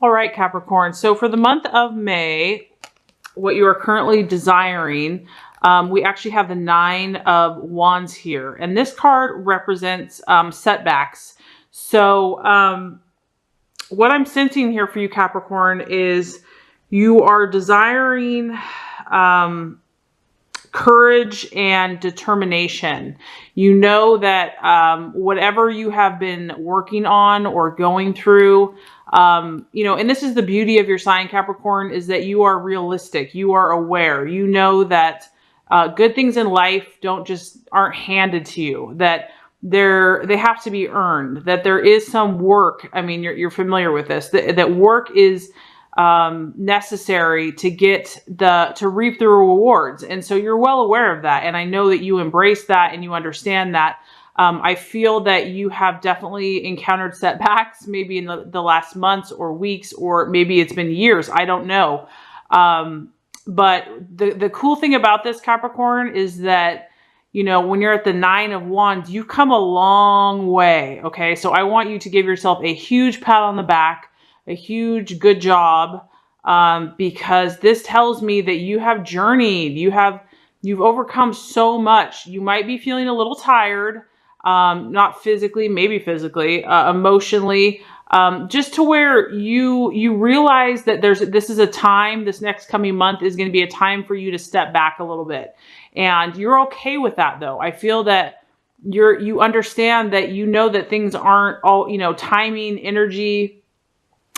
All right, Capricorn. So for the month of May, what you are currently desiring, we actually have the 9 of Wands here. And this card represents setbacks. So what I'm sensing here for you, Capricorn, is you are desiring courage and determination. You know that whatever you have been working on or going through, you know, and this is the beauty of your sign, Capricorn, is that you are realistic. You are aware. You know that good things in life aren't handed to you, that they have to be earned, that there is some work. I mean, you're familiar with this, that work is necessary to to reap the rewards. And so you're well aware of that. And I know that you embrace that and you understand that. I feel that you have definitely encountered setbacks, maybe in the last months or weeks, or maybe it's been years. I don't know. But the cool thing about this, Capricorn, is that, you know, when you're at the 9 of Wands, you've come a long way. Okay. So I want you to give yourself a huge pat on the back, a huge good job, because this tells me that you have journeyed. You've overcome so much. You might be feeling a little tired, not physically, maybe physically, emotionally, just to where you realize that this is a time, this next coming month is going to be a time for you to step back a little bit. And you're okay with that, though. I feel that you understand that, you know, that things aren't all, you know, timing, energy.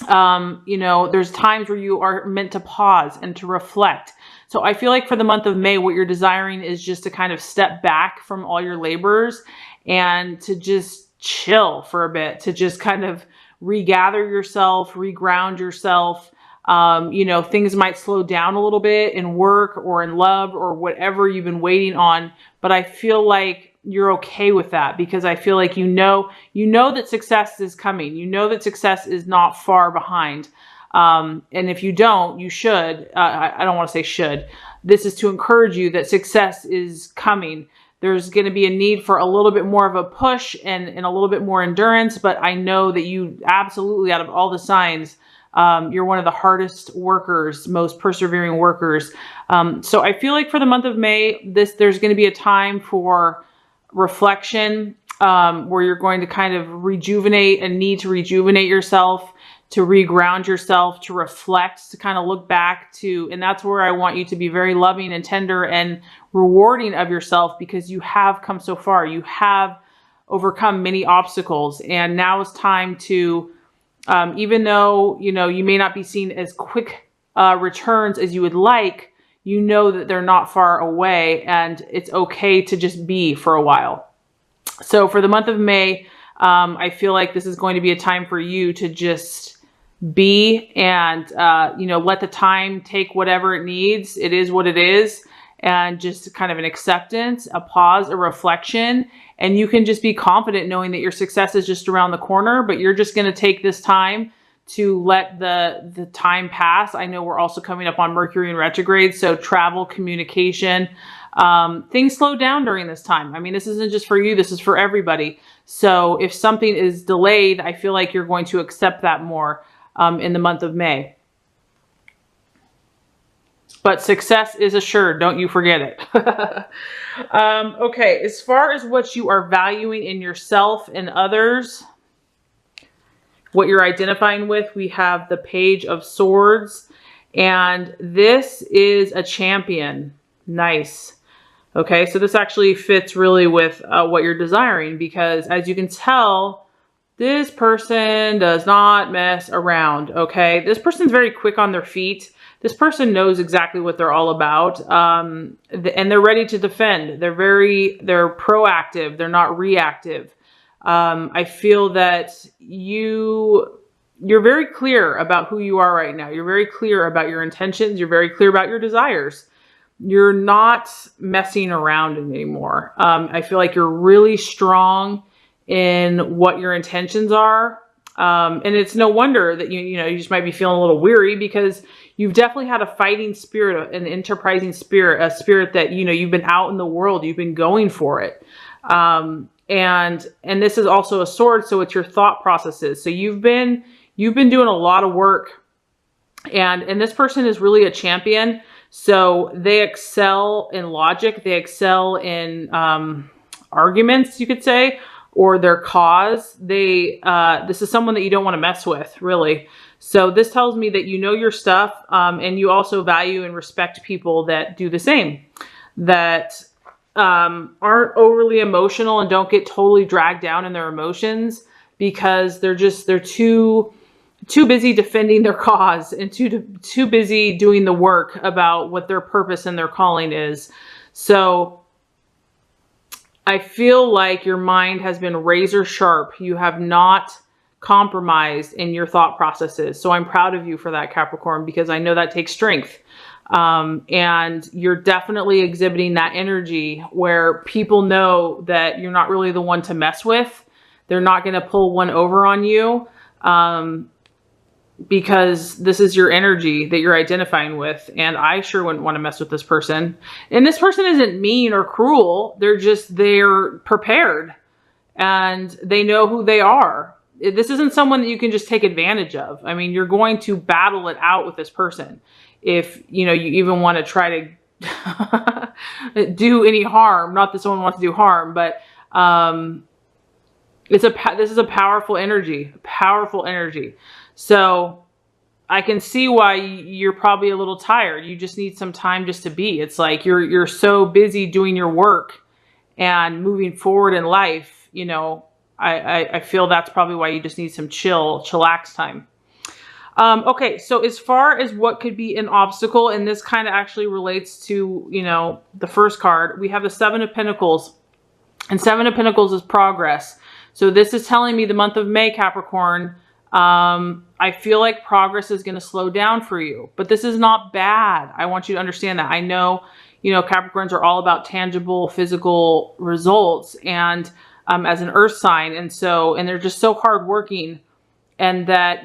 You know, there's times where you are meant to pause and to reflect. So I feel like for the month of May, what you're desiring is just to kind of step back from all your labors and to just chill for a bit, to just kind of regather yourself, reground yourself. You know, things might slow down a little bit in work or in love or whatever you've been waiting on. But I feel like you're okay with that, because I feel like you know that success is coming. You know that success is not far behind. And if you don't, you should. I don't want to say should. This is to encourage you that success is coming. There's going to be a need for a little bit more of a push and a little bit more endurance. But I know that you absolutely, out of all the signs, you're one of the hardest workers, most persevering workers. So I feel like for the month of May, there's going to be a time for reflection, where you're going to kind of rejuvenate and need to rejuvenate yourself, to reground yourself, to reflect, to kind of look back to, and that's where I want you to be very loving and tender and rewarding of yourself, because you have come so far. You have overcome many obstacles, and now it's time to, even though, you know, you may not be seeing as quick returns as you would like, you know that they're not far away, and it's okay to just be for a while. So for the month of May, I feel like this is going to be a time for you to just be and, you know, let the time take whatever it needs. It is what it is. And just kind of an acceptance, a pause, a reflection. And you can just be confident knowing that your success is just around the corner, but you're just going to take this time to let the time pass. I know we're also coming up on Mercury in retrograde, so travel, communication, things slow down during this time. I mean, this isn't just for you, this is for everybody. So if something is delayed, I feel like you're going to accept that more in the month of May. But success is assured, don't you forget it. Okay, as far as what you are valuing in yourself and others, what you're identifying with, we have the Page of Swords, and this is a champion. Nice. Okay, so this actually fits really with what you're desiring, because as you can tell, this person does not mess around, okay? This person's very quick on their feet. This person knows exactly what they're all about, and they're ready to defend. They're proactive. They're not reactive. I feel that you're very clear about who you are right now. You're very clear about your intentions. You're very clear about your desires. You're not messing around anymore. I feel like you're really strong in what your intentions are. And it's no wonder that you just might be feeling a little weary, because you've definitely had a fighting spirit, an enterprising spirit, a spirit that, you've been out in the world, you've been going for it. And this is also a sword. So it's your thought processes. So you've been you've been doing a lot of work, and this person is really a champion. So they excel in logic. They excel in arguments, you could say, or their cause. This is someone that you don't want to mess with, really. So this tells me that you know your stuff, and you also value and respect people that do the same, that aren't overly emotional and don't get totally dragged down in their emotions, because they're too busy defending their cause and too busy doing the work about what their purpose and their calling is. So I feel like your mind has been razor sharp. You have not compromised in your thought processes. So I'm proud of you for that, Capricorn, because I know that takes strength. And you're definitely exhibiting that energy where people know that you're not really the one to mess with. They're not going to pull one over on you, because this is your energy that you're identifying with. And I sure wouldn't want to mess with this person. And this person isn't mean or cruel. They're prepared and they know who they are. This isn't someone that you can just take advantage of. I mean, you're going to battle it out with this person. If, you even want to try to do any harm, not that someone wants to do harm, but, this is a powerful energy, So I can see why you're probably a little tired. You just need some time just to be. It's like you're so busy doing your work and moving forward in life. I feel that's probably why you just need some chillax time. Okay, so as far as what could be an obstacle, and this kind of actually relates to, the first card, we have the Seven of Pentacles, and Seven of Pentacles is progress. So this is telling me the month of May, Capricorn, I feel like progress is going to slow down for you, but this is not bad. I want you to understand that. I know, Capricorns are all about tangible, physical results, and as an earth sign. And they're just so hardworking, and that,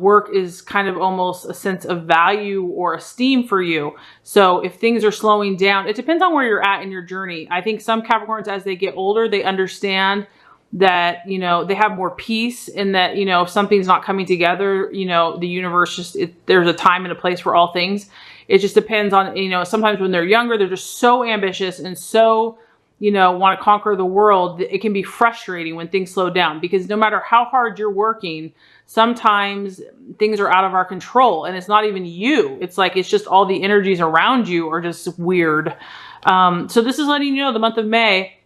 work is kind of almost a sense of value or esteem for you. So if things are slowing down, it depends on where you're at in your journey. I think some Capricorns, as they get older, they understand that, they have more peace, in that, if something's not coming together, the universe there's a time and a place for all things. It just depends on, sometimes when they're younger, they're just so ambitious and so, want to conquer the world. It can be frustrating when things slow down, because no matter how hard you're working, sometimes things are out of our control, and it's not even you. It's like, it's just all the energies around you are just weird. So this is letting you know the month of May,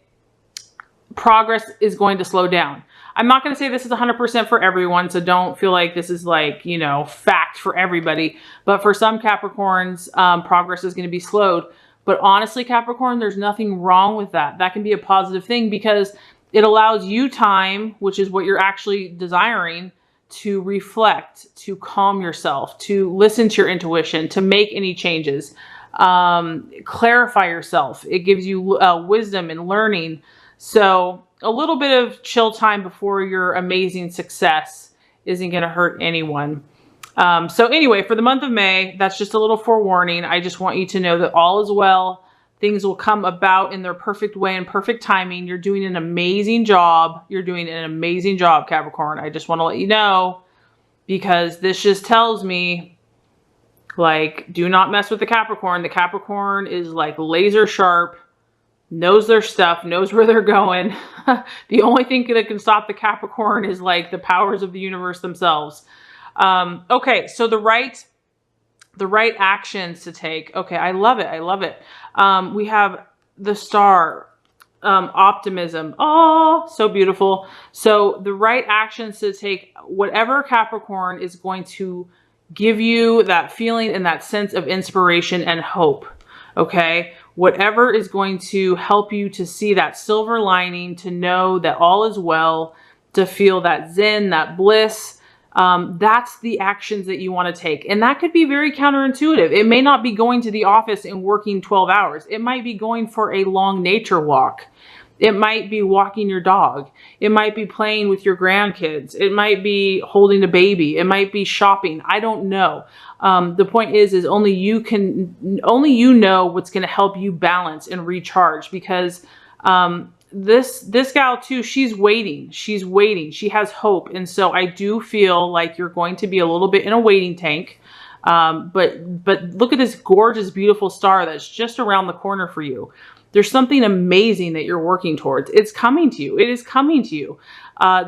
progress is going to slow down. I'm not going to say this is 100% for everyone, so don't feel like this is like, fact for everybody. But for some Capricorns, progress is going to be slowed. But honestly, Capricorn, there's nothing wrong with that. That can be a positive thing, because it allows you time, which is what you're actually desiring, to reflect, to calm yourself, to listen to your intuition, to make any changes, clarify yourself. It gives you wisdom and learning. So a little bit of chill time before your amazing success isn't going to hurt anyone. So anyway, for the month of May, that's just a little forewarning. I just want you to know that all is well. Things will come about in their perfect way and perfect timing. You're doing an amazing job. You're doing an amazing job, Capricorn. I just want to let you know, because this just tells me, like, do not mess with the Capricorn. The Capricorn is like laser sharp, knows their stuff, knows where they're going. The only thing that can stop the Capricorn is like the powers of the universe themselves. Okay, so the right actions to take. Okay, I love it. I love it. We have the Star, optimism. Oh, so beautiful. So the right actions to take, whatever Capricorn is going to give you that feeling and that sense of inspiration and hope. Okay, whatever is going to help you to see that silver lining, to know that all is well, to feel that zen, that bliss. That's the actions that you want to take. And that could be very counterintuitive. It may not be going to the office and working 12 hours. It might be going for a long nature walk. It might be walking your dog. It might be playing with your grandkids. It might be holding a baby. It might be shopping. I don't know. The point is only you know what's going to help you balance and recharge, because this gal too, she's waiting. She's waiting. She has hope. And so I do feel like you're going to be a little bit in a waiting tank. But look at this gorgeous, beautiful star that's just around the corner for you. There's something amazing that you're working towards. It's coming to you. It is coming to you.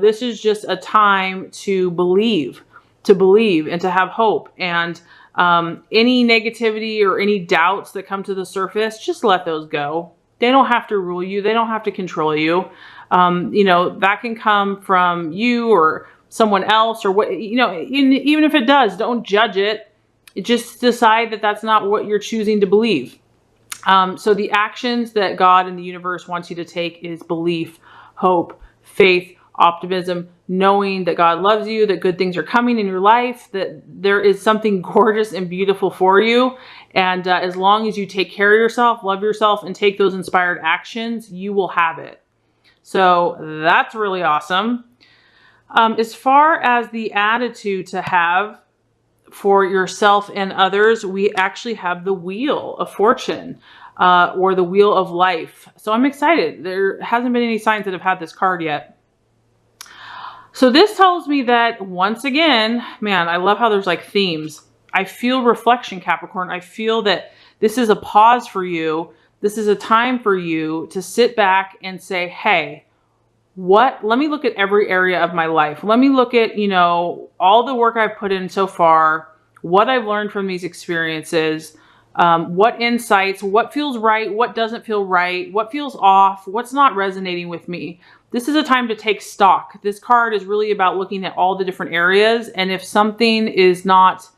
This is just a time to believe and to have hope. And any negativity or any doubts that come to the surface, just let those go. They don't have to rule you. They don't have to control you. You know, that can come from you or someone else or what, you know, even if it does, don't judge it. Just decide that that's not what you're choosing to believe. So the actions that God and the universe wants you to take is belief, hope, faith, optimism, knowing that God loves you, that good things are coming in your life, that there is something gorgeous and beautiful for you. And as long as you take care of yourself, love yourself, and take those inspired actions, you will have it. So that's really awesome. As far as the attitude to have for yourself and others, we actually have the Wheel of Fortune, or the Wheel of Life. So I'm excited. There hasn't been any signs that have had this card yet. So this tells me that once again, man, I love how there's like themes. I feel reflection, Capricorn. I feel that this is a pause for you. This is a time for you to sit back and say, hey, let me look at every area of my life. Let me look at, you know, all the work I've put in so far, what I've learned from these experiences, what insights, what feels right, what doesn't feel right, what feels off, what's not resonating with me. This is a time to take stock. This card is really about looking at all the different areas. And if something is not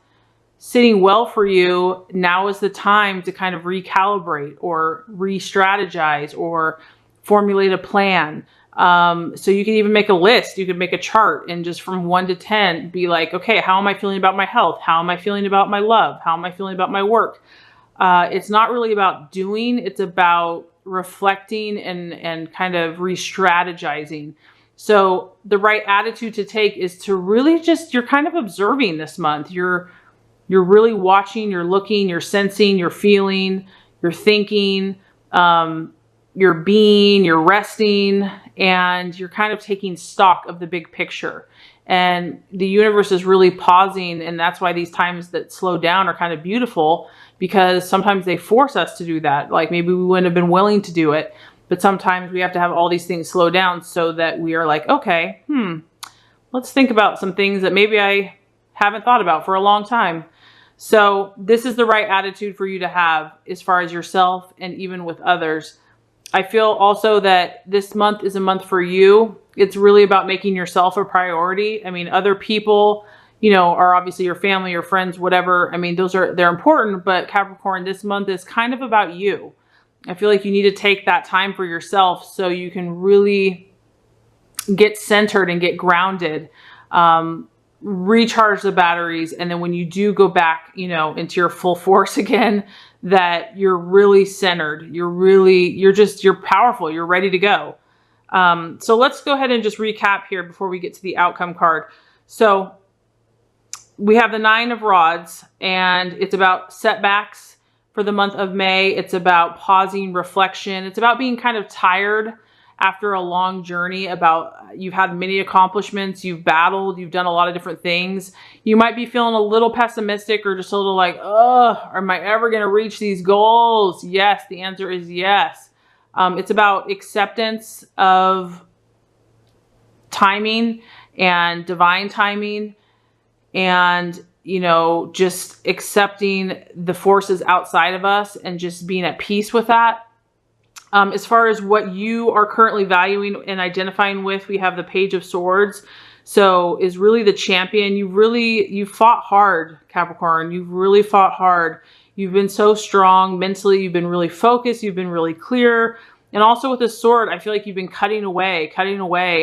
sitting well for you, now is the time to kind of recalibrate or re-strategize or formulate a plan. So you can even make a list. You could make a chart and just from 1 to 10 be like, okay, how am I feeling about my health? How am I feeling about my love? How am I feeling about my work? It's not really about doing. It's about reflecting and kind of re-strategizing. So the right attitude to take is to really just, you're kind of observing this month. You're really watching, you're looking, you're sensing, you're feeling, you're thinking, you're being, you're resting, and you're kind of taking stock of the big picture. And the universe is really pausing, and that's why these times that slow down are kind of beautiful, because sometimes they force us to do that. Like maybe we wouldn't have been willing to do it, but sometimes we have to have all these things slow down so that we are like, okay, let's think about some things that maybe I haven't thought about for a long time. So this is the right attitude for you to have as far as yourself and even with others. I feel also that this month is a month for you. It's really about making yourself a priority. I mean, other people, you know, are obviously your family, your friends, whatever. I mean, they're important, but Capricorn, this month is kind of about you. I feel like you need to take that time for yourself so you can really get centered and get grounded, recharge the batteries. And then when you do go back, you know, into your full force again, that you're really centered. You're powerful. You're ready to go. So let's go ahead and just recap here before we get to the outcome card. So we have the 9 of Rods, and it's about setbacks for the month of May. It's about pausing, reflection. It's about being kind of tired after a long journey, about you've had many accomplishments, you've battled, you've done a lot of different things. You might be feeling a little pessimistic or just a little like, oh, am I ever going to reach these goals? Yes, the answer is yes. It's about acceptance of timing and divine timing, and, you know, just accepting the forces outside of us and just being at peace with that. As far as what you are currently valuing and identifying with, we have the Page of Swords. So is really the champion. You fought hard, Capricorn. You've really fought hard. You've been so strong mentally. You've been really focused. You've been really clear. And also with the sword, I feel like you've been cutting away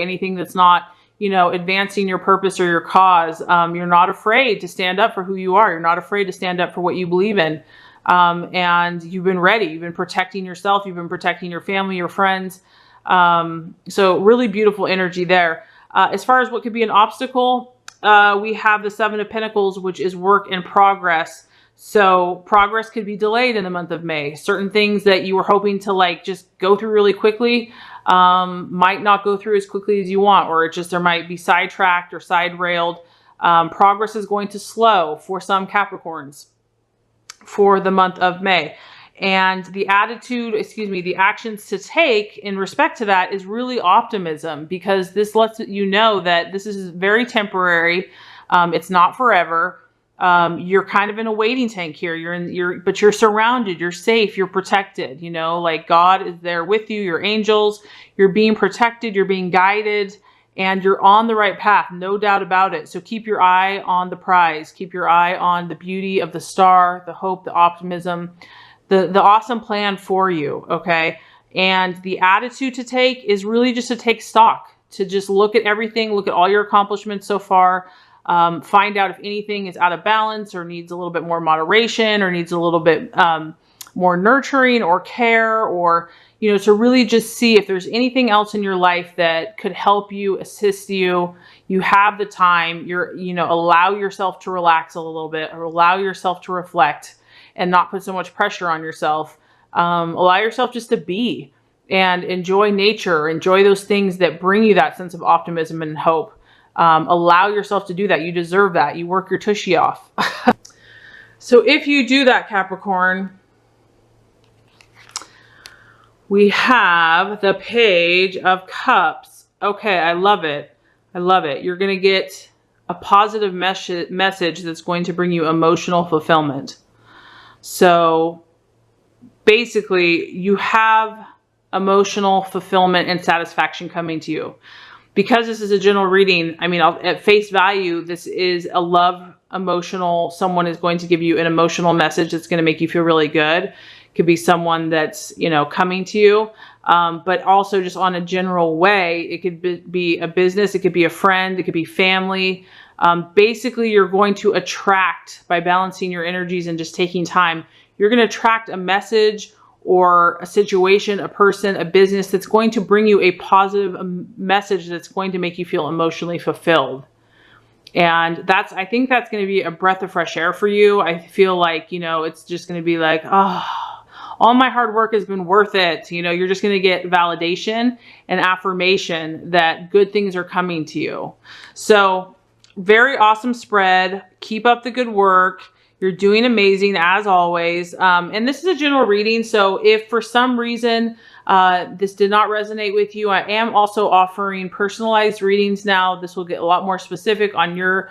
anything that's not, you know, advancing your purpose or your cause. You're not afraid to stand up for who you are. You're not afraid to stand up for what you believe in. And you've been ready. You've been protecting yourself. You've been protecting your family, your friends. So really beautiful energy there. As far as what could be an obstacle, we have the 7 of Pentacles, which is work in progress. So progress could be delayed in the month of May. Certain things that you were hoping to like just go through really quickly might not go through as quickly as you want, or there might be sidetracked or side railed. Progress is going to slow for some Capricorns for the month of May. And the the actions to take in respect to that is really optimism, because this lets you know that this is very temporary. It's not forever. You're kind of in a waiting tank here. But you're surrounded, you're safe, you're protected, you know, like God is there with you, your angels, you're being protected, you're being guided, and you're on the right path, no doubt about it. So keep your eye on the prize, keep your eye on the beauty of the star, the hope, the optimism, the awesome plan for you. Okay. And the attitude to take is really just to take stock, to just look at everything, look at all your accomplishments so far. Find out if anything is out of balance or needs a little bit more moderation or needs a little bit more nurturing or care, or, you know, to really just see if there's anything else in your life that could help you, assist you. You have the time, allow yourself to relax a little bit, or allow yourself to reflect and not put so much pressure on yourself. Allow yourself just to be and enjoy nature, enjoy those things that bring you that sense of optimism and hope. Allow yourself to do that. You deserve that. You work your tushy off. So if you do that, Capricorn, we have the Page of Cups. Okay, I love it. I love it. You're going to get a positive message that's going to bring you emotional fulfillment. So basically, you have emotional fulfillment and satisfaction coming to you. Because this is a general reading, I mean, at face value, this is a love emotional. Someone is going to give you an emotional message that's going to make you feel really good. It could be someone that's, you know, coming to you. But also just on a general way, it could be a business, it could be a friend, it could be family. Basically, you're going to attract, by balancing your energies and just taking time, you're going to attract a message or a situation, a person, a business that's going to bring you a positive message that's going to make you feel emotionally fulfilled. And I think that's going to be a breath of fresh air for you. I feel like, you know, it's just going to be like, oh, all my hard work has been worth it. You know, you're just going to get validation and affirmation that good things are coming to you. So very awesome spread. Keep up the good work. You're doing amazing as always. And this is a general reading. So if for some reason this did not resonate with you, I am also offering personalized readings now. This will get a lot more specific on your